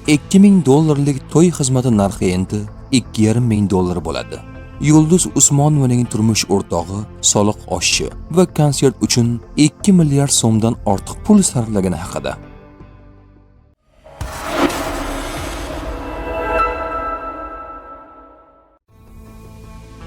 $2000 to'y xizmati narxi endi $2500 bo'ladi. Yulduz Usmonovaning turmush o'rtog'i soliq oshchi va konsert uchun 2 milliard so'mdan ortiq pul sarflagani haqida.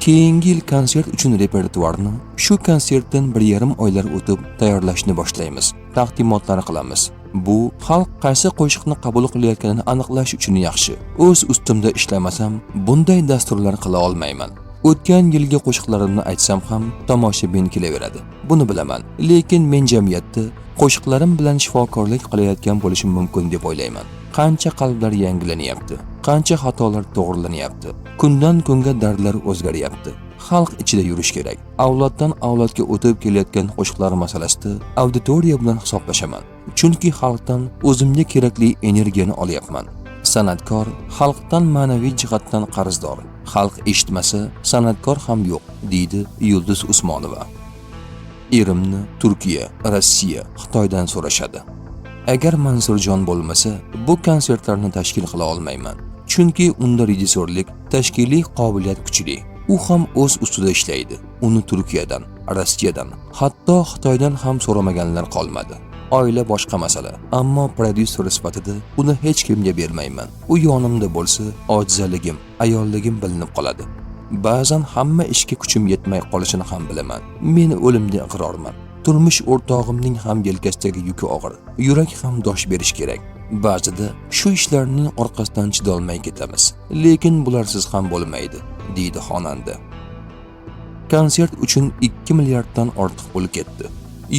Keyingi yil konsert uchun repertuarni shu konsertdan 1,5 oylar o'tib tayyorlashni boshlaymiz. Taqdimotlar qilamiz. Bu xalq qaysi qo'shiqni qabul qilayotganini aniqlash uchun yaxshi. O'z ustimda ishlamasam, bunday dasturlar qila olmayman. O'tgan yilgi qo'shiqlarimni aytsam ham tomoshabin kelaveradi. Buni bilaman, lekin men jamiyatda qo'shiqlarim bilan shifokorlik qilayotgan bo'lishim mumkin deb o'ylayman. Qancha qalblar yangilanyapti, qancha xatolar to'g'rilanyapti. Kundan kunga dardlar o'zgaryapti. Xalq ichida yurish kerak. Avloddan avlodga o'tib kelayotgan qo'shiqlar masalasida auditoriya bilan hisoblashaman. Chunki xalqdan o'zimga kerakli energiyani olyapman. San'atkor xalqdan ma'naviy jihatdan qarzdor. Xalq eshitmasa, san'atkor ham yo'q, deydi Yulduz Usmonova. Erimni Turkiya, Rossiya, Xitoydan so'rashadi. Agar Mansurjon bo'lmasa, bu konsertlarni tashkil qila olmayman. Chunki unda rejissyorlik, tashkiliy qobiliyat kuchli. U ham o'z ustida ishlaydi. Uni Turkiyadan, Rossiyadan, hatto Xitoydan ham so'ramaganlar qolmadi. Oila boshqa masala, ammo prodyuser sifatida uni hech kimga bermayman. U yonimda bo'lsa, ojizaligim, ayolligim bilinib qoladi. Ba'zan hamma ishga kuchim yetmay qolishini ham bilaman. Men o'limda iqrorman. Turmush o'rtog'imning ham yelkasidagi yuki og'ir. Yurak ham dosh berish kerak. Ba'zida shu ishlarning orqasidan chidolmay ketamiz. Lekin bularsiz ham bo'lmaydi, deydi xonanda. Konsert uchun 2 milliarddan ortiq pul ketdi.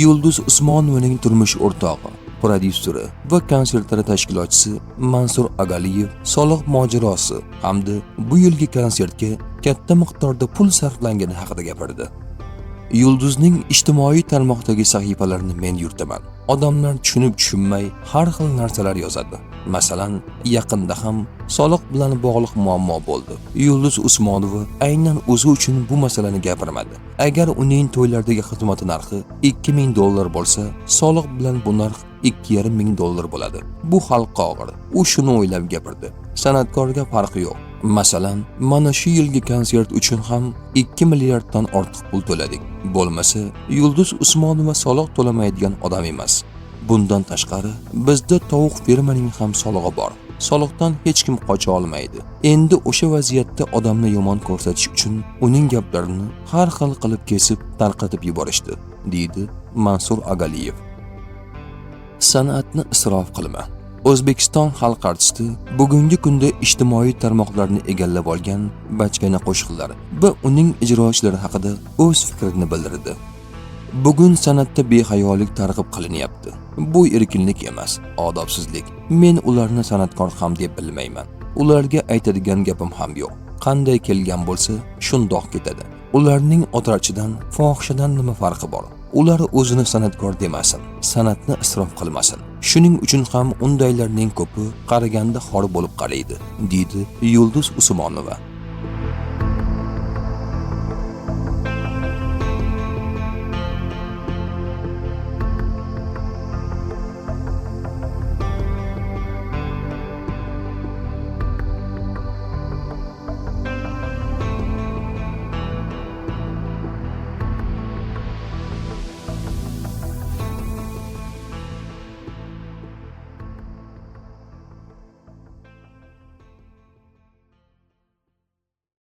Yulduz Usmonovaning turmush o'rtog'i, prodyuseri va konsertlar tashkilotchisi Mansur Agaliyev soliq mojarosi hamda bu yilgi konsertga katta miqdorda pul sarflangani haqida gapirdi. Yulduzning ijtimoiy tarmoqdagi sahifalarini men yuritaman. Odamlar tushunib-tushunmay har xil narsalar yozadi. Masalan, yaqinda ham soliq bilan bog'liq muammo bo'ldi. Yulduz Usmonova aynan o'zi uchun bu masalani gapirmadi. Agar uning to'ylardagi xizmati narxi $2000 bo'lsa, soliq bilan bu narx $2500 bo'ladi. Bu xalqqa og'ir. U shuni o'ylab gapirdi. San'atkorga farqi yo'q. Masalan, mana shu yilgi konsert uchun ham 2 milliarddan ortiq pul to'ladik. Bo'lmasa, Yulduz Usmonova soliq to'lamaydigan odam emas. Bundan tashqari, bizda tovuq fermaning ham solig'i bor. Soliqdan hech kim qocha olmaydi. Endi o'sha vaziyatda odamni yomon ko'rsatish uchun uning gaplarini har xil qilib kesib, tarqatib yuborishdi, deydi Mansur Agaliyev. San'atni isrof qilma. O'zbekiston xalq artisti bugungi kunda ijtimoiy tarmoqlarni egallab olgan bachkana qo'shiqlar va uning ijrochilari haqida o'z fikrini bildirdi. Bugun san'atda behayolik targ'ib qilinyapti. Bu erkinlik emas, odobsizlik. Men ularni san'atkor ham deb bilmayman. Ularga aytadigan gapim ham yo'q. Qanday kelgan bo'lsa, shundoq ketadi. Ularning otarchidan, fohishadan nima farqi bor? Ular o'zini san'atkor demasin, san'atni isrof qilmasin. Shuning uchun ham undaylarning ko'pi qaraganda xor bo'lib qaraydi, deydi Yulduz Usmonova.